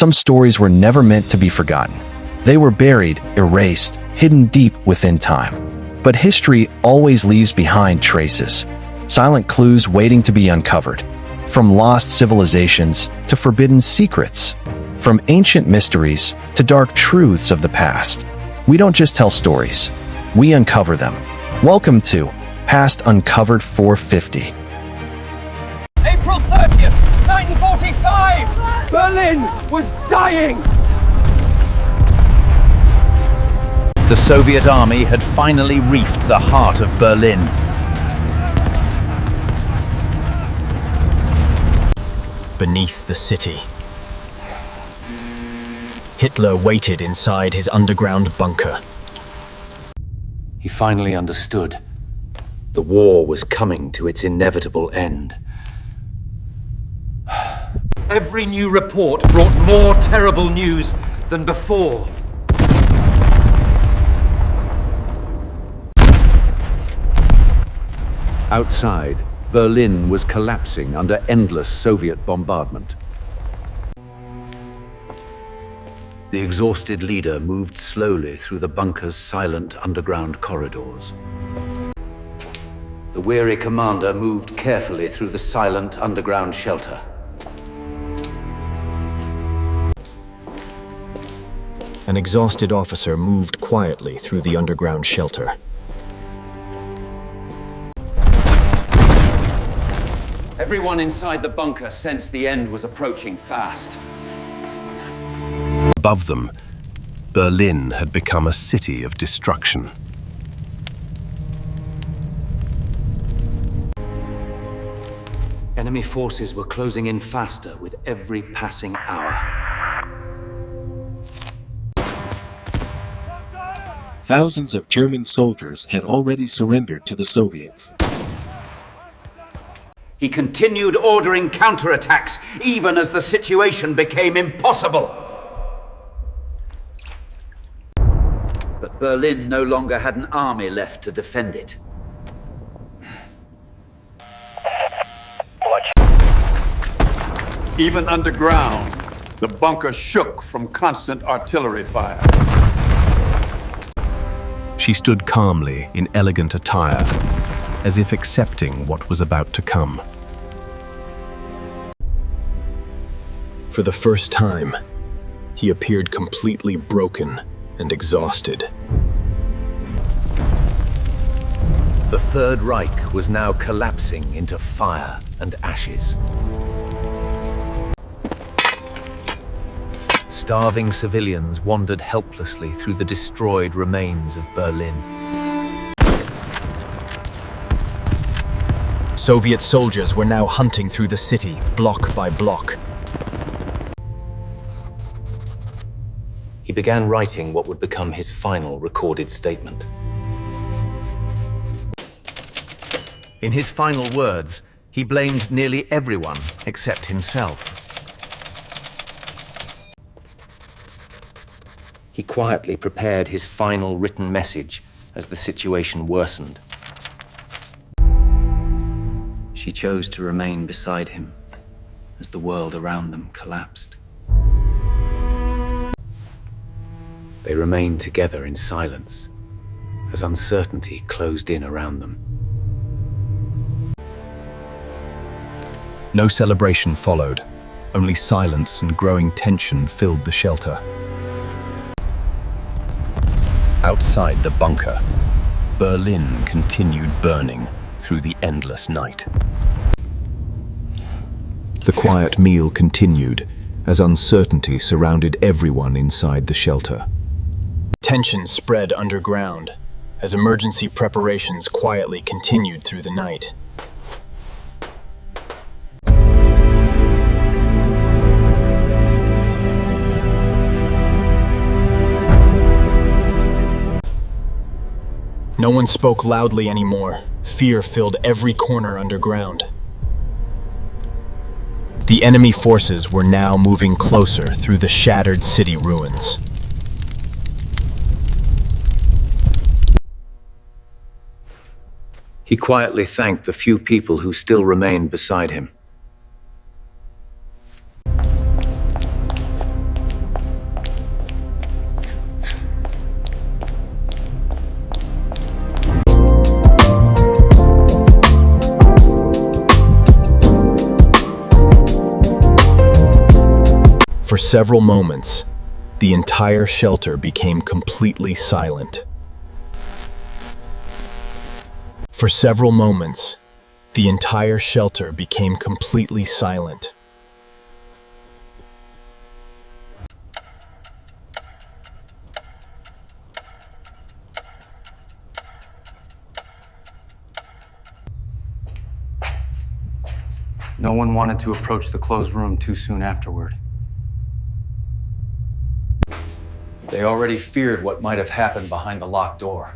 Some stories were never meant to be forgotten. They were buried, erased, hidden deep within time. But history always leaves behind traces, silent clues waiting to be uncovered. From lost civilizations to forbidden secrets, from ancient mysteries to dark truths of the past. We don't just tell stories, we uncover them. Welcome to Past Uncovered 450. April 30th, 1945! Berlin was dying! The Soviet army had finally reached the heart of Berlin. Beneath the city, Hitler waited inside his underground bunker. He finally understood. The war was coming to its inevitable end. Every new report brought more terrible news than before. Outside, Berlin was collapsing under endless Soviet bombardment. The exhausted leader moved slowly through the bunker's silent underground corridors. The weary commander moved carefully through the silent underground shelter. An exhausted officer moved quietly through the underground shelter. Everyone inside the bunker sensed the end was approaching fast. Above them, Berlin had become a city of destruction. Enemy forces were closing in faster with every passing hour. Thousands of German soldiers had already surrendered to the Soviets. He continued ordering counterattacks, even as the situation became impossible. But Berlin no longer had an army left to defend it. Even underground, the bunker shook from constant artillery fire. She stood calmly in elegant attire, as if accepting what was about to come. For the first time, he appeared completely broken and exhausted. The Third Reich was now collapsing into fire and ashes. Starving civilians wandered helplessly through the destroyed remains of Berlin. Soviet soldiers were now hunting through the city, block by block. He began writing what would become his final recorded statement. In his final words, he blamed nearly everyone except himself. He quietly prepared his final written message as the situation worsened. She chose to remain beside him as the world around them collapsed. They remained together in silence as uncertainty closed in around them. No celebration followed, only silence and growing tension filled the shelter. Outside the bunker, Berlin continued burning through the endless night. The quiet meal continued as uncertainty surrounded everyone inside the shelter. Tension spread underground as emergency preparations quietly continued through the night. No one spoke loudly anymore. Fear filled every corner underground. The enemy forces were now moving closer through the shattered city ruins. He quietly thanked the few people who still remained beside him. For several moments, the entire shelter became completely silent. For several moments, the entire shelter became completely silent. No one wanted to approach the closed room too soon afterward. They already feared what might have happened behind the locked door.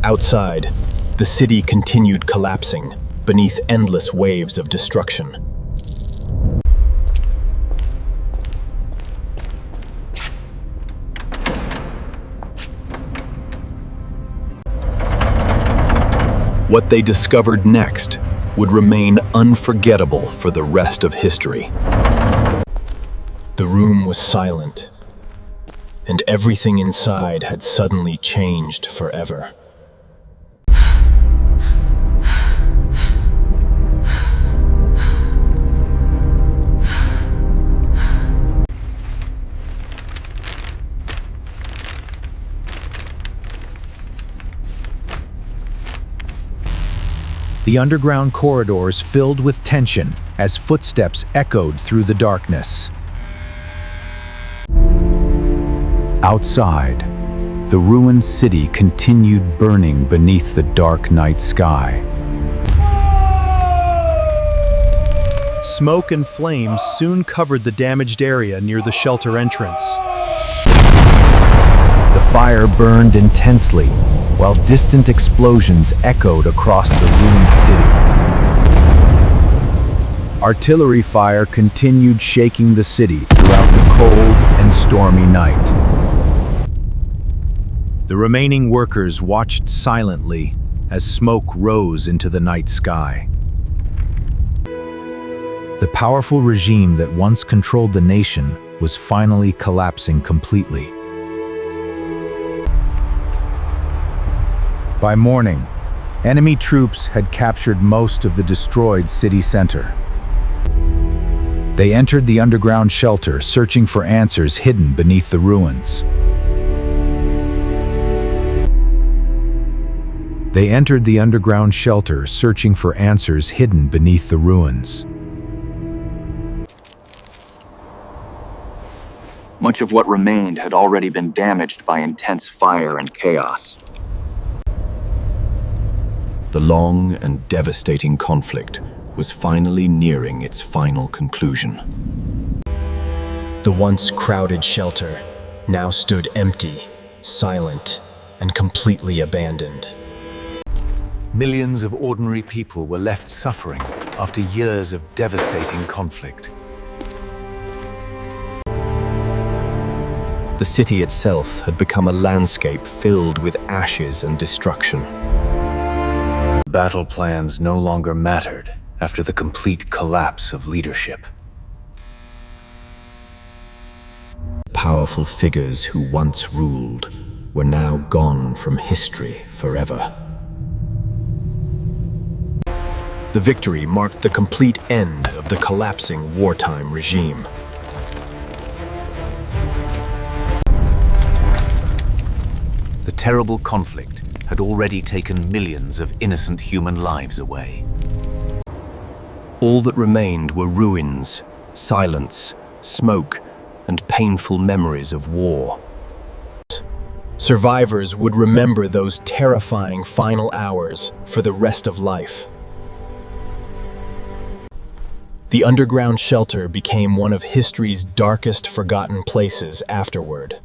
Outside, the city continued collapsing beneath endless waves of destruction. What they discovered next would remain unforgettable for the rest of history. The room was silent, and everything inside had suddenly changed forever. The underground corridors filled with tension as footsteps echoed through the darkness. Outside, the ruined city continued burning beneath the dark night sky. Smoke and flames soon covered the damaged area near the shelter entrance. The fire burned intensely, while distant explosions echoed across the ruined city. Artillery fire continued shaking the city throughout the cold and stormy night. The remaining workers watched silently as smoke rose into the night sky. The powerful regime that once controlled the nation was finally collapsing completely. By morning, enemy troops had captured most of the destroyed city center. They entered the underground shelter, searching for answers hidden beneath the ruins. They entered the underground shelter, searching for answers hidden beneath the ruins. Much of what remained had already been damaged by intense fire and chaos. The long and devastating conflict was finally nearing its final conclusion. The once crowded shelter now stood empty, silent, and completely abandoned. Millions of ordinary people were left suffering after years of devastating conflict. The city itself had become a landscape filled with ashes and destruction. Battle plans no longer mattered after the complete collapse of leadership. Powerful figures who once ruled were now gone from history forever. The victory marked the complete end of the collapsing wartime regime. The terrible conflict had already taken millions of innocent human lives away. All that remained were ruins, silence, smoke, and painful memories of war. Survivors would remember those terrifying final hours for the rest of life. The underground shelter became one of history's darkest forgotten places afterward.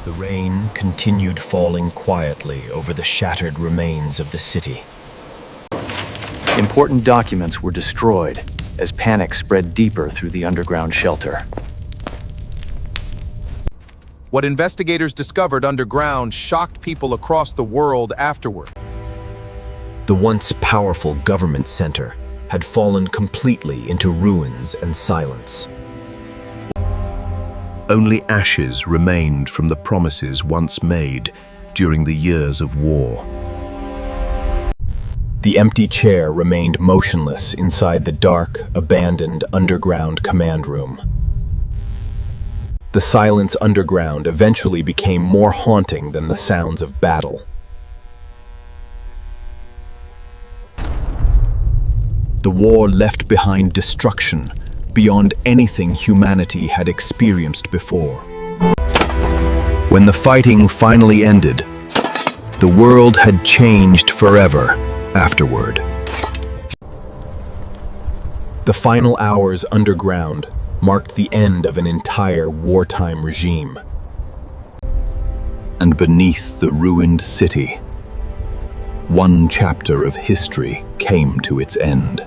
The rain continued falling quietly over the shattered remains of the city. Important documents were destroyed as panic spread deeper through the underground shelter. What investigators discovered underground shocked people across the world afterward. The once powerful government center had fallen completely into ruins and silence. Only ashes remained from the promises once made during the years of war. The empty chair remained motionless inside the dark, abandoned underground command room. The silence underground eventually became more haunting than the sounds of battle. The war left behind destruction beyond anything humanity had experienced before. When the fighting finally ended, the world had changed forever afterward. The final hours underground marked the end of an entire wartime regime. And beneath the ruined city, one chapter of history came to its end.